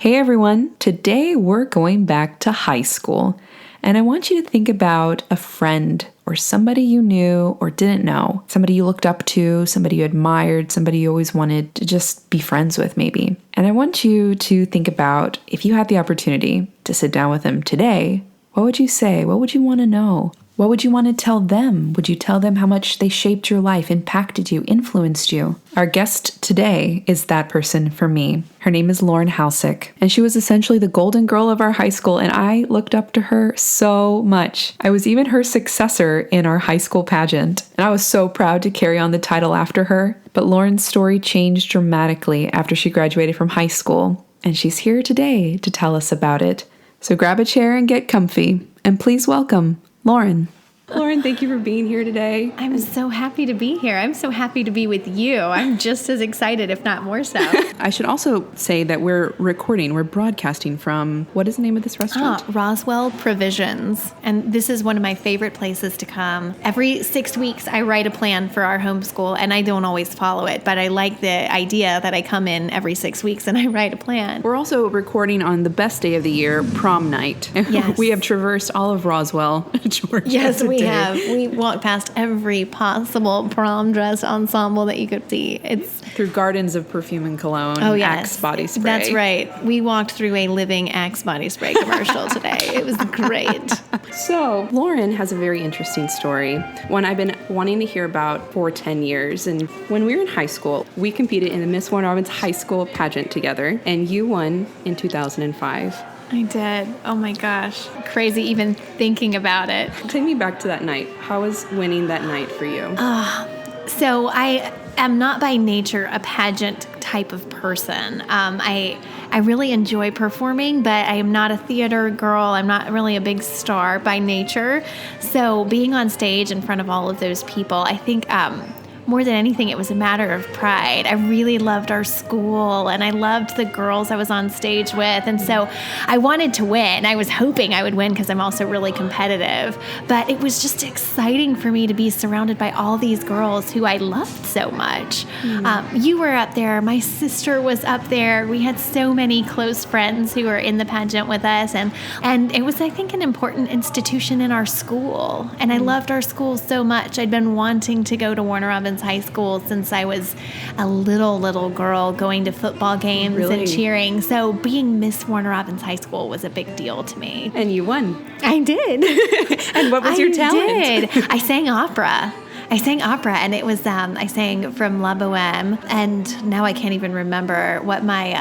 Hey everyone, today we're going back to high school, and I want you to think about a friend or somebody you knew or didn't know, somebody you looked up to, somebody you admired, somebody you always wanted to just be friends with maybe. And I want you to think about if you had the opportunity to sit down with them today, what would you say? What would you want to know? What would you want to tell them? Would you tell them how much they shaped your life, impacted you, influenced you? Our guest today is that person for me. Her name is Lauren Halcik, and she was essentially the golden girl of our high school, and I looked up to her so much. I was even her successor in our high school pageant, and I was so proud to carry on the title after her. But Lauren's story changed dramatically after she graduated from high school, and she's here today to tell us about it. So grab a chair and get comfy, and please welcome Lauren. Lauren, thank you for being here today. I'm so happy to be here. I'm so happy to be with you. I'm just as excited, if not more so. I should also say that we're broadcasting from, what is the name of this restaurant? Roswell Provisions. And this is one of my favorite places to come. Every 6 weeks, I write a plan for our homeschool, and I don't always follow it, but I like the idea that I come in every 6 weeks and I write a plan. We're also recording on the best day of the year, prom night. Yes. We have traversed all of Roswell, Georgia. Yes, we have. We walked past every possible prom dress ensemble that you could see. It's through gardens of perfume and cologne. Oh, yes. Axe body spray. That's right. We walked through a living Axe body spray commercial today. It was great. So, Lauren has a very interesting story, one I've been wanting to hear about for 10 years. And when we were in high school, we competed in the Miss Warren Robins High School pageant together, and you won in 2005. I did. Oh my gosh. Crazy even thinking about it. Take me back to that night. How was winning that night for you? So I am not by nature a pageant type of person. I really enjoy performing, but I am not a theater girl. I'm not really a big star by nature. So being on stage in front of all of those people, I think more than anything, it was a matter of pride. I really loved our school, and I loved the girls I was on stage with, and so I wanted to win. I was hoping I would win because I'm also really competitive, but it was just exciting for me to be surrounded by all these girls who I loved so much. You were up there. My sister was up there. We had so many close friends who were in the pageant with us, and it was, I think, an important institution in our school, and I loved our school so much. I'd been wanting to go to Warner Robins High School since I was a little girl, going to football games and cheering. So being Miss Warner Robins High School was a big deal to me. And you won. I did. And what was your talent? I sang opera. And it was I sang from La Boheme, and now I can't even remember what my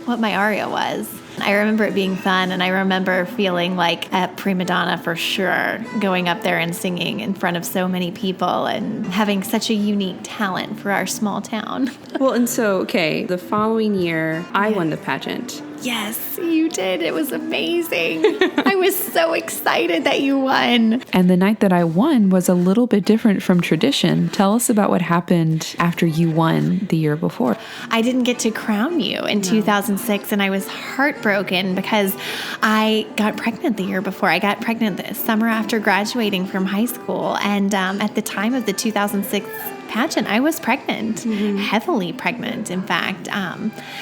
aria was. I remember it being fun, and I remember feeling like a prima donna for sure, going up there and singing in front of so many people and having such a unique talent for our small town. Well, and so, the following year, I won the pageant. Yes, you did. It was amazing. I was so excited that you won. And the night that I won was a little bit different from tradition. Tell us about what happened after you won the year before. I didn't get to crown you in 2006, and I was heartbroken because I got pregnant the year before. I got pregnant the summer after graduating from high school, and at the time of the 2006 pageant, I was pregnant, heavily pregnant, in fact.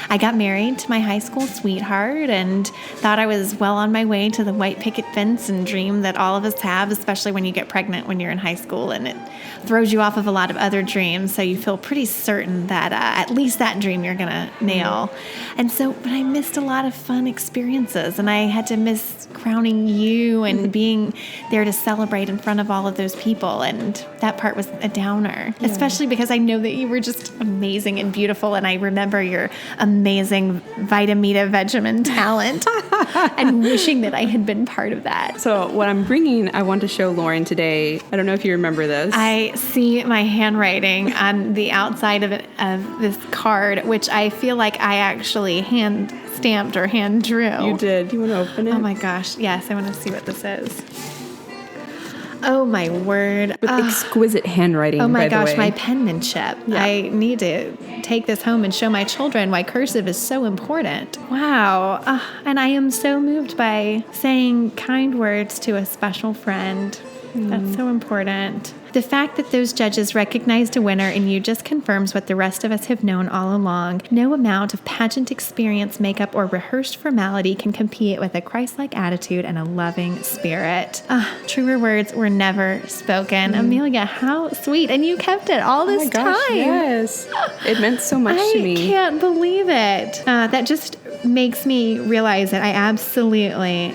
I got married to my high school sweetheart and thought I was well on my way to the white picket fence and dream that all of us have, especially when you get pregnant when you're in high school, and it throws you off of a lot of other dreams, so you feel pretty certain that at least that dream you're going to nail. And so, but I missed a lot of fun experiences, and I had to miss crowning you and being there to celebrate in front of all of those people, and that part was a downer. Especially because I know that you were just amazing and beautiful, and I remember your amazing Vitamita Vegemin talent and wishing that I had been part of that. So what I'm bringing, I want to show Lauren today. I don't know if you remember this. I see my handwriting on the outside of this card, which I feel like I actually hand stamped or hand drew. You did. You want to open it? Oh my gosh. Yes, I want to see what this is. Oh, my word. With exquisite handwriting, oh, my by gosh, the way. my penmanship. Yeah. I need to take this home and show my children why cursive is so important. Wow. And I am so moved by saying kind words to a special friend. That's so important. The fact that those judges recognized a winner in you just confirms what the rest of us have known all along. No amount of pageant experience, makeup, or rehearsed formality can compete with a Christ-like attitude and a loving spirit. Truer words were never spoken. Amelia, how sweet. And you kept it all this time. Yes. It meant so much to me. I can't believe it. That just makes me realize that I absolutely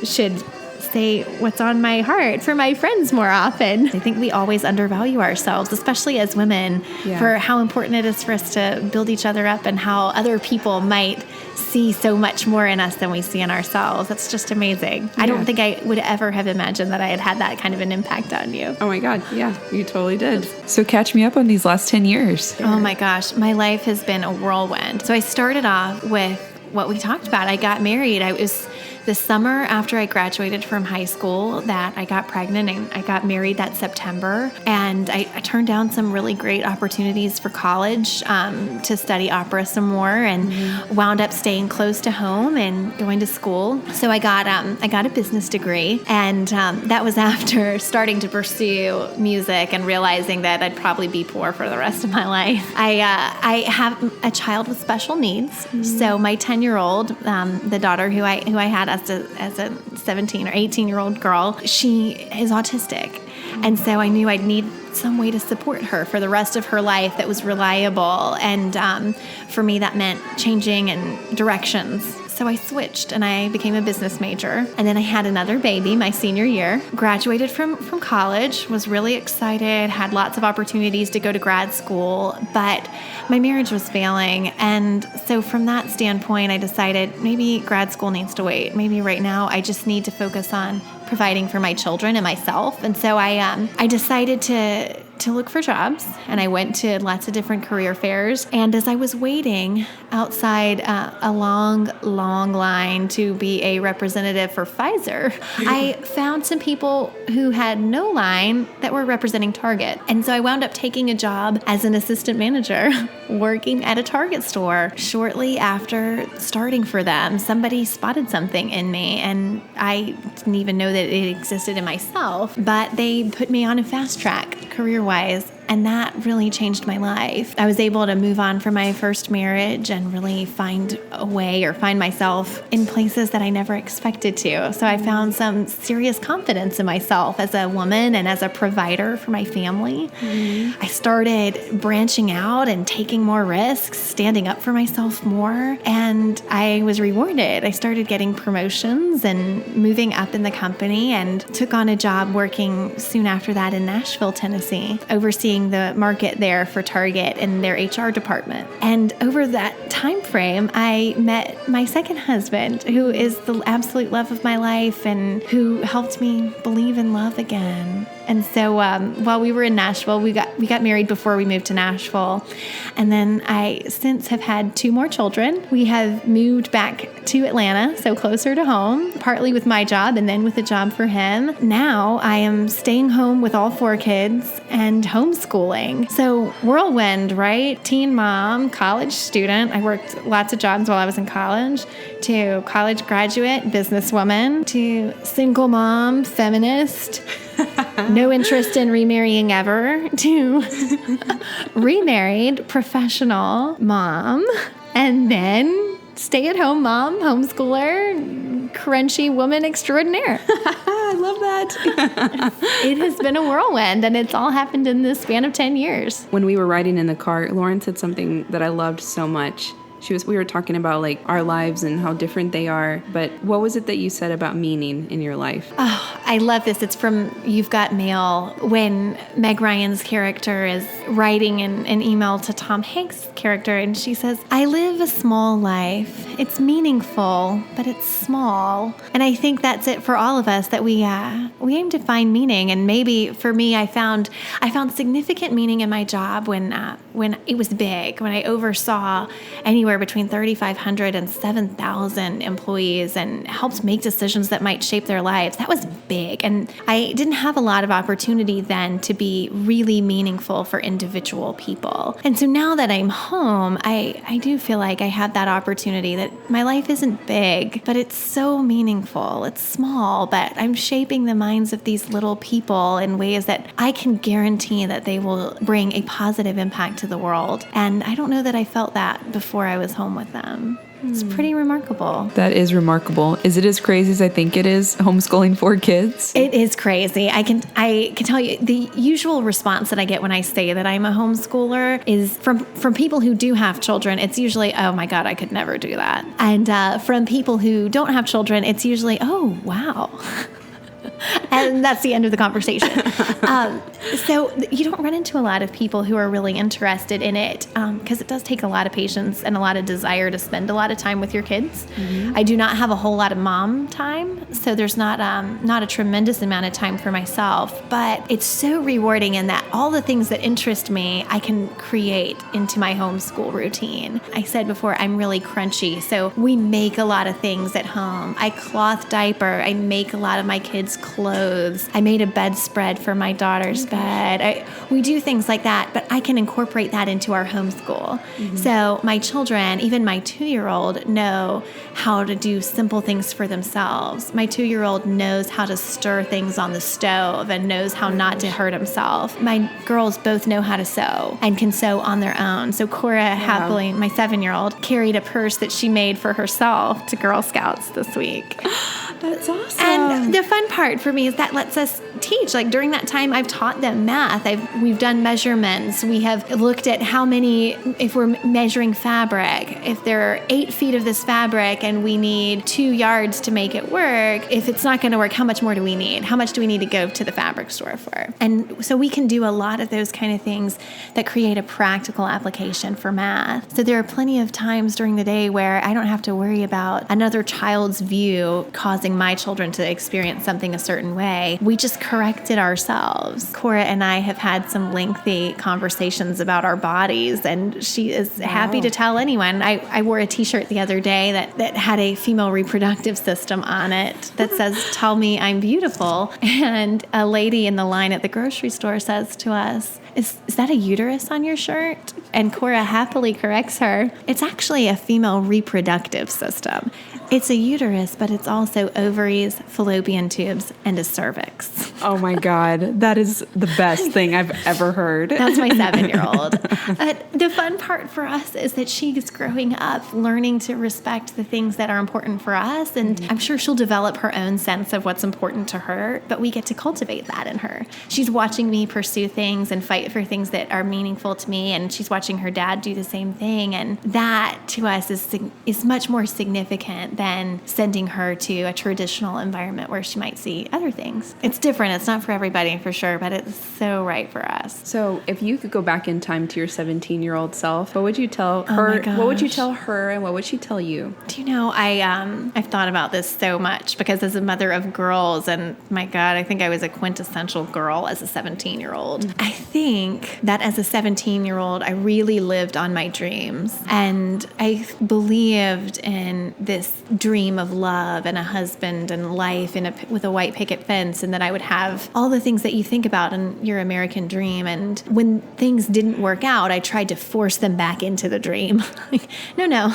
should say what's on my heart for my friends more often. I think we always undervalue ourselves, especially as women, for how important it is for us to build each other up and how other people might see so much more in us than we see in ourselves. That's just amazing. I don't think I would ever have imagined that I had that kind of an impact on you. Oh my God. Yeah, you totally did. So catch me up on these last 10 years. Oh my gosh. My life has been a whirlwind. So I started off with what we talked about. I got married. I was the summer after I graduated from high school that I got pregnant, and I got married that September. And I turned down some really great opportunities for college to study opera some more, and wound up staying close to home and going to school. So I got a business degree, and that was after starting to pursue music and realizing that I'd probably be poor for the rest of my life. I have a child with special needs. So my 10-year-old, the daughter who I had as a 17 or 18-year-old girl, she is autistic. And so I knew I'd need some way to support her for the rest of her life that was reliable. And for me, that meant changing and directions. So I switched and I became a business major. And then I had another baby my senior year, graduated from college, was really excited, had lots of opportunities to go to grad school, but my marriage was failing. And so from that standpoint, I decided maybe grad school needs to wait. Maybe right now I just need to focus on providing for my children and myself. And so I decided to look for jobs, and I went to lots of different career fairs. And as I was waiting outside a long line to be a representative for Pfizer, I found some people who had no line that were representing Target. And so I wound up taking a job as an assistant manager working at a Target store. Shortly after starting for them, somebody spotted something in me, and I didn't even know that it existed in myself, but they put me on a fast track career-wise. And that really changed my life. I was able to move on from my first marriage and really find a way or find myself in places that I never expected to. So I found some serious confidence in myself as a woman and as a provider for my family. I started branching out and taking more risks, standing up for myself more, and I was rewarded. I started getting promotions and moving up in the company, and took on a job working soon after that in Nashville, Tennessee, overseeing the market there for Target and their HR department. And over that time frame, I met my second husband, who is the absolute love of my life and who helped me believe in love again. And so while we were in Nashville, we got married before we moved to Nashville. And then I since have had 2 more children. We have moved back to Atlanta, so closer to home, partly with my job and then with a job for him. Now I am staying home with all 4 kids and homeschooling. So whirlwind, right? Teen mom, college student. I worked lots of jobs while I was in college, to college graduate, businesswoman, to single mom, feminist, no interest in remarrying ever, to remarried professional mom, and then stay-at-home mom, homeschooler, crunchy woman extraordinaire. I love that. It has been a whirlwind, and it's all happened in the span of 10 years. When we were riding in the car, Lauren said something that I loved so much. We were talking about like our lives and how different they are. But what was it that you said about meaning in your life? Oh, I love this. It's from You've Got Mail, when Meg Ryan's character is writing an email to Tom Hanks' character, and she says, "I live a small life. It's meaningful, but it's small." And I think that's it for all of us, that we aim to find meaning. And maybe for me, I found significant meaning in my job when it was big, when I oversaw anywhere anywhere between 3,500 and 7,000 employees and helped make decisions that might shape their lives. That was big. And I didn't have a lot of opportunity then to be really meaningful for individual people. And so now that I'm home, I do feel like I have that opportunity that my life isn't big, but it's so meaningful. It's small, but I'm shaping the minds of these little people in ways that I can guarantee that they will bring a positive impact to the world. And I don't know that I felt that before I was home with them. It's pretty remarkable. That is remarkable. Is it as crazy as I think it is, homeschooling 4 kids? It is crazy. I can tell you the usual response that I get when I say that I'm a homeschooler is from people who do have children. It's usually, oh my God, I could never do that. And from people who don't have children, it's usually, oh, wow. And that's the end of the conversation. So you don't run into a lot of people who are really interested in it because it does take a lot of patience and a lot of desire to spend a lot of time with your kids. I do not have a whole lot of mom time, so there's not a tremendous amount of time for myself. But it's so rewarding in that all the things that interest me, I can create into my homeschool routine. I said before, I'm really crunchy, so we make a lot of things at home. I cloth diaper. I make a lot of my kids' clothes. I made a bedspread for my daughter's bed. We do things like that, but I can incorporate that into our homeschool. So my children, even my 2-year-old, know how to do simple things for themselves. My 2-year-old knows how to stir things on the stove and knows how not to hurt himself. My girls both know how to sew and can sew on their own. So Cora happily, my 7-year-old, carried a purse that she made for herself to Girl Scouts this week. That's awesome. And the fun part for me is that lets us teach. Like during that time, I've taught them math. We've done measurements. We have looked at how many, if we're measuring fabric, if there are 8 feet of this fabric and we need 2 yards to make it work, if it's not going to work, how much more do we need? How much do we need to go to the fabric store for? And so we can do a lot of those kind of things that create a practical application for math. So there are plenty of times during the day where I don't have to worry about another child's view causing my children to experience something a certain way. We just correct it ourselves. Cora and I have had some lengthy conversations about our bodies, and she is happy to tell anyone. I wore a t-shirt the other day that had a female reproductive system on it that says, "Tell me I'm beautiful." And a lady in the line at the grocery store says to us, Is that a uterus on your shirt? And Cora happily corrects her. It's actually a female reproductive system. It's a uterus, but it's also ovaries, fallopian tubes, and a cervix. Oh my God. That is the best thing I've ever heard. That's my 7-year-old. The fun part for us is that she's growing up learning to respect the things that are important for us. And I'm sure she'll develop her own sense of what's important to her, but we get to cultivate that in her. She's watching me pursue things and fight for things that are meaningful to me. And she's watching her dad do the same thing. And that to us is much more significant than sending her to a traditional environment where she might see other things. It's different. It's not for everybody for sure, but it's so right for us. So if you could go back in time to your 17-year-old self, what would you tell her? What would you tell her and what would she tell you? Do you know, I've thought about this so much because as a mother of girls, and my God, I think I was a quintessential girl as a 17-year-old. I think that as a 17-year-old, I really lived on my dreams. And I believed in this dream of love and a husband and life with a white picket fence, and that I would have all the things that you think about in your American dream. And when things didn't work out, I tried to force them back into the dream. Like, no,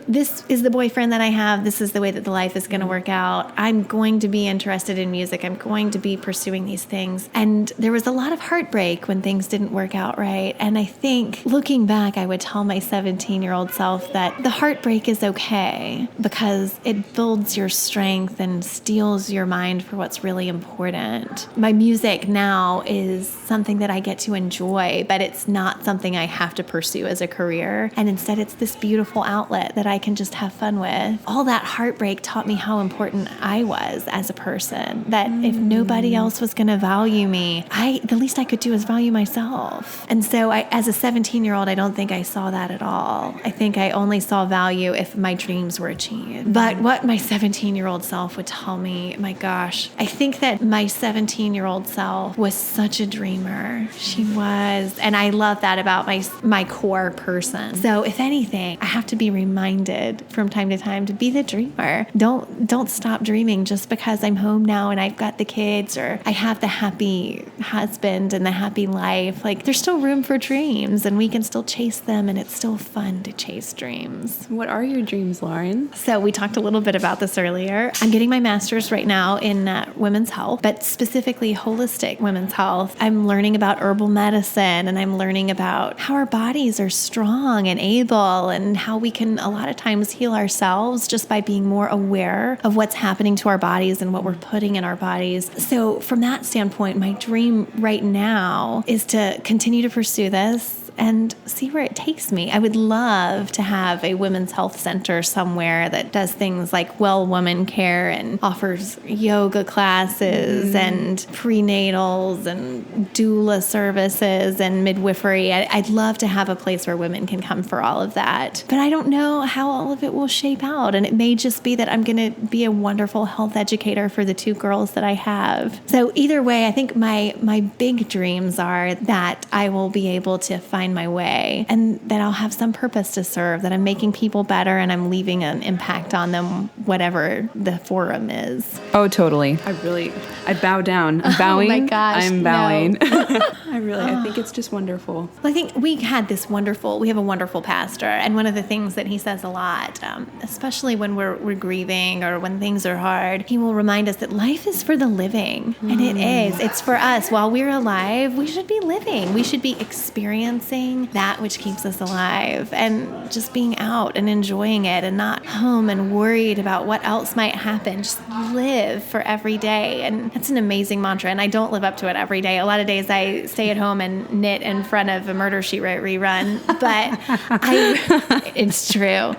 this is the boyfriend that I have. This is the way that the life is going to work out. I'm going to be interested in music. I'm going to be pursuing these things. And there was a lot of heartbreak when things didn't work out right. And I think looking back, I would tell my 17-year-old self that the heartbreak is okay because it builds your strength and steels your mind for what's really important. My music now is something that I get to enjoy, but it's not something I have to pursue as a career. And instead, it's this beautiful outlet that I can just have fun with. All that heartbreak taught me how important I was as a person, that if nobody else was going to value me, the least I could do is value myself. And so as a 17-year-old, I don't think I saw that at all. I think I only saw value if my dreams were achieved. But what my 17-year-old self would tell me, my gosh, I think that my 17-year-old self was such a dreamer. She was. And I love that about my core person. So if anything, I have to be reminded from time to time to be the dreamer. Don't stop dreaming just because I'm home now and I've got the kids or I have the happy husband and the happy life. Like, there's still room for dreams and we can still chase them, and it's still fun to chase dreams. What are your dreams, Lauren? So we talked a little bit about this earlier. I'm getting my master's right now in women's health, but specifically holistic women's health. I'm learning about herbal medicine, and I'm learning about how our bodies are strong and able, and how we can a lot of times heal ourselves just by being more aware of what's happening to our bodies and what we're putting in our bodies. So from that standpoint, my dream right now is to continue to pursue this and see where it takes me. I would love to have a women's health center somewhere that does things like well woman care and offers yoga classes and prenatals and doula services and midwifery. I'd love to have a place where women can come for all of that. But I don't know how all of it will shape out. And it may just be that I'm going to be a wonderful health educator for the 2 girls that I have. So either way, I think my big dreams are that I will be able to find my way and that I'll have some purpose to serve, that I'm making people better and I'm leaving an impact on them, whatever the forum is. Oh, totally. I bow down. I'm bowing. Oh my gosh. I'm bowing. No. I think it's just wonderful. Well, I think we have a wonderful pastor. And one of the things that he says a lot, especially when we're grieving or when things are hard, he will remind us that life is for the living. And it is. It's for us. While we're alive, we should be living. We should be experiencing that which keeps us alive and just being out and enjoying it and not home and worried about what else might happen. Just live for every day. And that's an amazing mantra. And I don't live up to it every day. A lot of days I stay at home and knit in front of a Murder, She Wrote rerun, but it's true.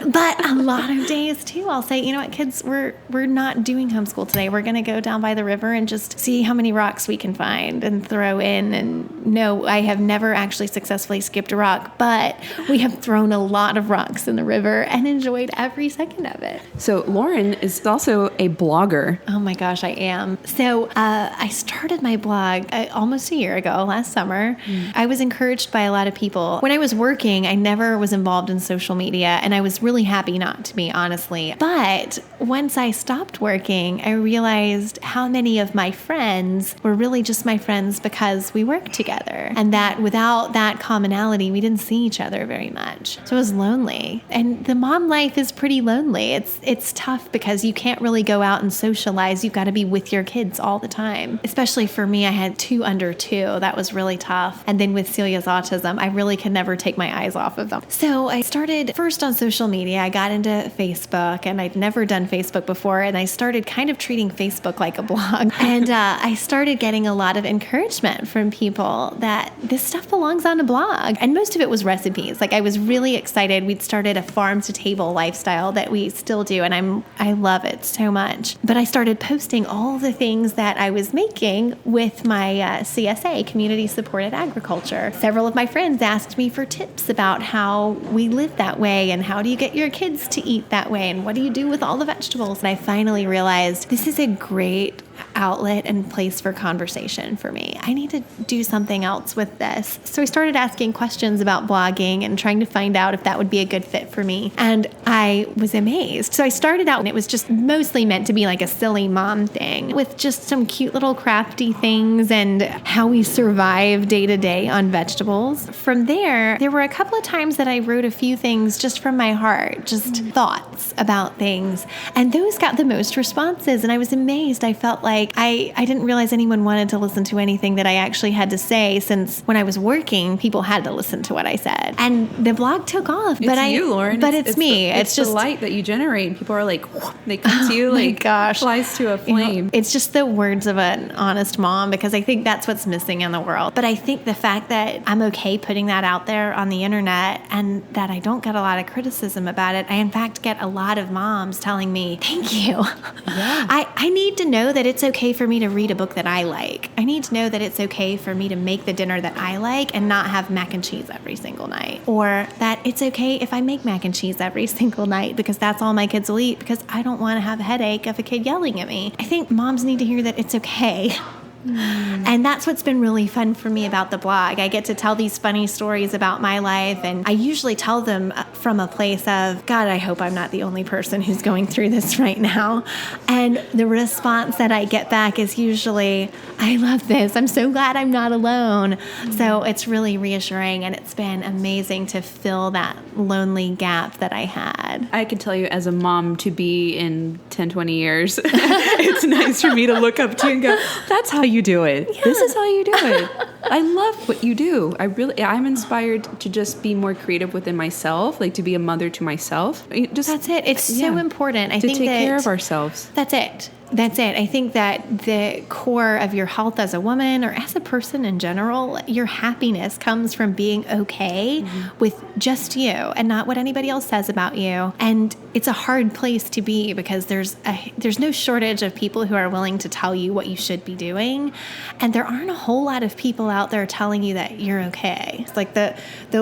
But a lot of days too, I'll say, you know what, kids, we're not doing homeschool today. We're going to go down by the river and just see how many rocks we can find and throw in. And no, I have never actually successfully skipped a rock, but we have thrown a lot of rocks in the river and enjoyed every second of it. So Lauren is also a blogger. Oh my gosh, I am. So I started my blog almost a year ago, last summer. I was encouraged by a lot of people. When I was working, I never was involved in social media, and I was really happy not to be, honestly. But once I stopped working, I realized how many of my friends were really just my friends because we worked together, and that without that commonality, we didn't see each other very much. So it was lonely. And the mom life is pretty lonely. It's tough because you can't really go out and socialize. You've got to be with your kids all the time. Especially for me, I had 2 under 2. That was really tough. And then with Celia's autism, I really could never take my eyes off of them. So I started first on social media. I got into Facebook, and I'd never done Facebook before. And I started kind of treating Facebook like a blog. And I started getting a lot of encouragement from people that this stuff belongs on a blog. And most of it was recipes. Like, I was really excited. We'd started a farm to table lifestyle that we still do, and I love it so much. But I started posting all the things that I was making with my CSA, Community Supported Agriculture. Several of my friends asked me for tips about how we live that way and how do you get your kids to eat that way and what do you do with all the vegetables. And I finally realized this is a great outlet and place for conversation for me. I need to do something else with this. So I started asking questions about blogging and trying to find out if that would be a good fit for me. And I was amazed. So I started out and it was just mostly meant to be like a silly mom thing with just some cute little crafty things and how we survive day to day on vegetables. From there were a couple of times that I wrote a few things just from my heart, just thoughts about things. And those got the most responses. And I was amazed. I felt like I didn't realize anyone wanted to listen to anything that I actually had to say, since when I was working, people had to listen to what I said. And the blog took off. It's you, Lauren. But it's me. It's just the light that you generate. And people are like, they come to you like, gosh, flies to a flame. You know, it's just the words of an honest mom, because I think that's what's missing in the world. But I think the fact that I'm okay putting that out there on the internet and that I don't get a lot of criticism about it, I in fact get a lot of moms telling me, thank you. Yeah. I need to know that it's okay for me to read a book that I like. I need to know that it's okay for me to make the dinner that I like and not have mac and cheese every single night. Or that it's okay if I make mac and cheese every single night because that's all my kids will eat because I don't want to have a headache of a kid yelling at me. I think moms need to hear that it's okay. And that's what's been really fun for me about the blog. I get to tell these funny stories about my life, and I usually tell them from a place of, God, I hope I'm not the only person who's going through this right now. And the response that I get back is usually, I love this. I'm so glad I'm not alone. So it's really reassuring, and it's been amazing to fill that lonely gap that I had. I can tell you as a mom to be in 10, 20 years, it's nice for me to look up to you and go, that's how you do it. Yeah. This is how you do it. I love what you do. I'm inspired to just be more creative within myself, like to be a mother to myself. That's it. It's so important. I think to take care of ourselves. That's it. That's it. I think that the core of your health as a woman or as a person in general, your happiness comes from being okay with just you and not what anybody else says about you. And it's a hard place to be because there's no shortage of people who are willing to tell you what you should be doing. And there aren't a whole lot of people out there telling you that you're okay. It's like the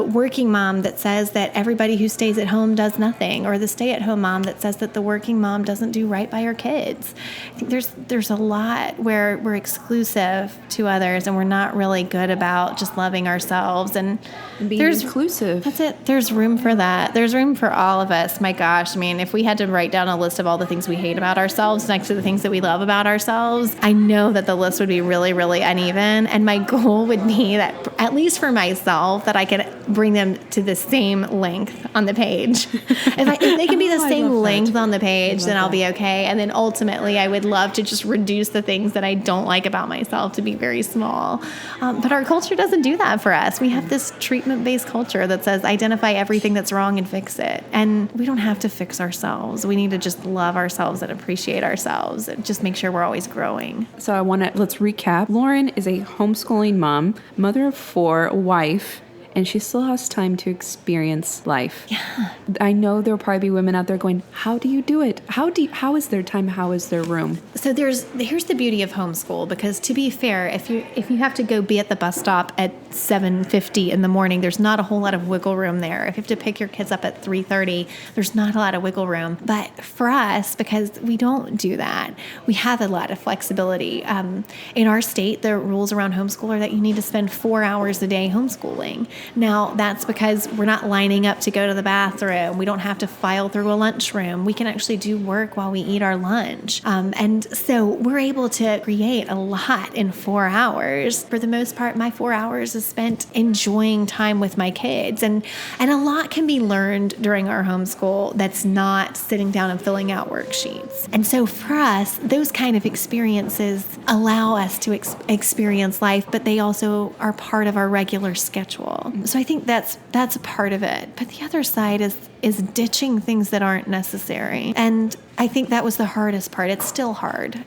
working mom that says that everybody who stays at home does nothing, or the stay-at-home mom that says that the working mom doesn't do right by her kids. I think there's a lot where we're exclusive to others and we're not really good about just loving ourselves and being inclusive. That's it. There's room for that. There's room for all of us. My gosh. I mean, if we had to write down a list of all the things we hate about ourselves next to the things that we love about ourselves, I know that the list would be really, really uneven. And my goal would be that, at least for myself, that I could bring them to the same length on the page. If they can be the same length on the page, then I'll be okay. And then ultimately, I would love to just reduce the things that I don't like about myself to be very small. But our culture doesn't do that for us. We have this treatment-based culture that says identify everything that's wrong and fix it. And we don't have to fix ourselves. We need to just love ourselves and appreciate ourselves and just make sure we're always growing. So let's recap. Lauren is a homeschooling mom, mother of 4, wife, and she still has time to experience life. Yeah. I know there will probably be women out there going, how do you do it? How is there time? How is there room? So here's the beauty of homeschool, because to be fair, if you have to go be at the bus stop at 7:50 in the morning, there's not a whole lot of wiggle room there. If you have to pick your kids up at 3:30, there's not a lot of wiggle room. But for us, because we don't do that, we have a lot of flexibility. In our state, the rules around homeschool are that you need to spend 4 hours a day homeschooling. Now, that's because we're not lining up to go to the bathroom. We don't have to file through a lunchroom. We can actually do work while we eat our lunch. And so we're able to create a lot in 4 hours. For the most part, my 4 hours is spent enjoying time with my kids. And a lot can be learned during our homeschool that's not sitting down and filling out worksheets. And so for us, those kind of experiences allow us to experience life, but they also are part of our regular schedule. So I think that's a part of it. But the other side is ditching things that aren't necessary. And I think that was the hardest part. It's still hard.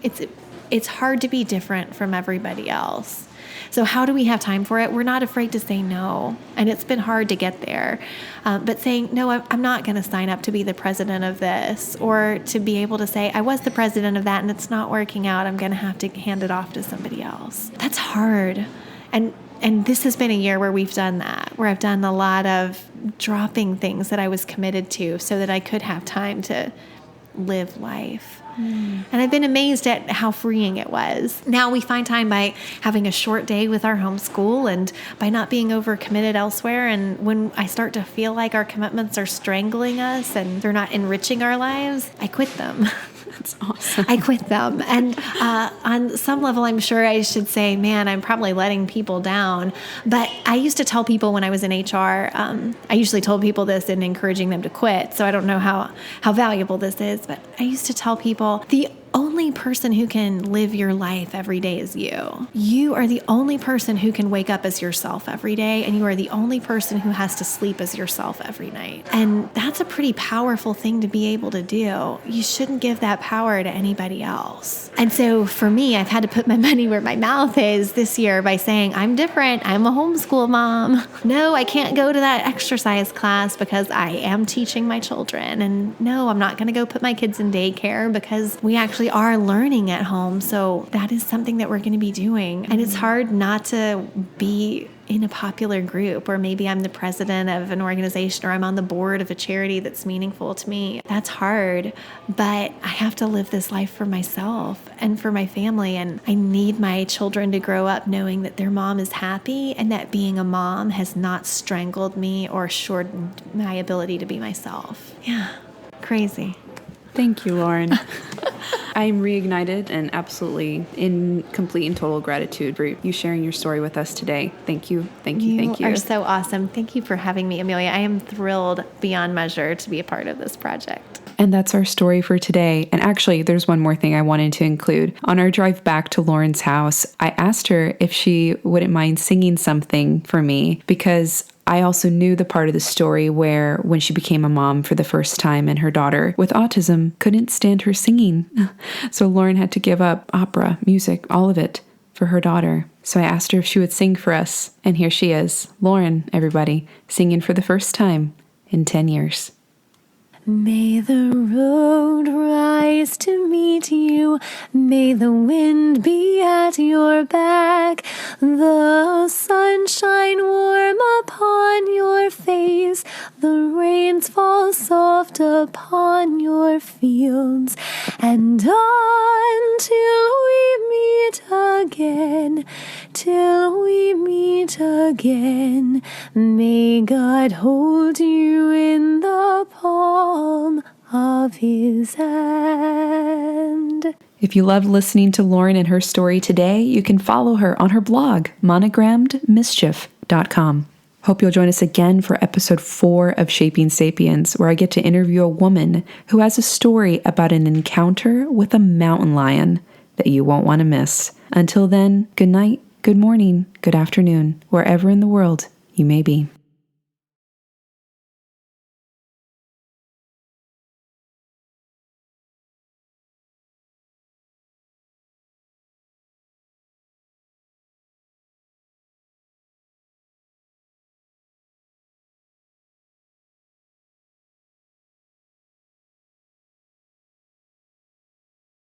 It's hard to be different from everybody else. So how do we have time for it? We're not afraid to say no. And it's been hard to get there. But saying, no, I'm not going to sign up to be the president of this, or to be able to say, I was the president of that and it's not working out. I'm going to have to hand it off to somebody else. That's hard. And this has been a year where we've done that, where I've done a lot of dropping things that I was committed to so that I could have time to live life. And I've been amazed at how freeing it was. Now we find time by having a short day with our homeschool and by not being overcommitted elsewhere. And when I start to feel like our commitments are strangling us and they're not enriching our lives, I quit them. That's awesome. I quit them. And on some level, I'm sure I should say, man, I'm probably letting people down. But I used to tell people when I was in HR, I usually told people this in encouraging them to quit. So I don't know how valuable this is. But I used to tell people, the only person who can live your life every day is you. You are the only person who can wake up as yourself every day, and you are the only person who has to sleep as yourself every night. And that's a pretty powerful thing to be able to do. You shouldn't give that power to anybody else. And so for me, I've had to put my money where my mouth is this year by saying, I'm different. I'm a homeschool mom. No, I can't go to that exercise class because I am teaching my children. And no, I'm not going to go put my kids in daycare because we actually actually are learning at home. So that is something that we're going to be doing. And it's hard not to be in a popular group, or maybe I'm the president of an organization, or I'm on the board of a charity that's meaningful to me. That's hard, but I have to live this life for myself and for my family. And I need my children to grow up knowing that their mom is happy, and that being a mom has not strangled me or shortened my ability to be myself. Yeah, crazy. Thank you, Lauren. I'm reignited and absolutely in complete and total gratitude for you sharing your story with us today. Thank you. Thank you. Thank you. You are so awesome. Thank you for having me, Amelia. I am thrilled beyond measure to be a part of this project. And that's our story for today. And actually, there's one more thing I wanted to include. On our drive back to Lauren's house, I asked her if she wouldn't mind singing something for me, because I also knew the part of the story where when she became a mom for the first time and her daughter with autism couldn't stand her singing. So Lauren had to give up opera, music, all of it for her daughter. So I asked her if she would sing for us. And here she is, Lauren, everybody, singing for the first time in 10 years. May the road rise to meet you. May the wind be at your back. The sun shine warm upon your face. The rains fall soft upon your fields. And until we meet again, till we meet again, may God hold you in the palm of his hand. If you loved listening to Lauren and her story today, you can follow her on her blog, monogrammedmischief.com. Hope you'll join us again for episode 4 of Shaping Sapiens, where I get to interview a woman who has a story about an encounter with a mountain lion that you won't want to miss. Until then, good night, good morning, good afternoon, wherever in the world you may be.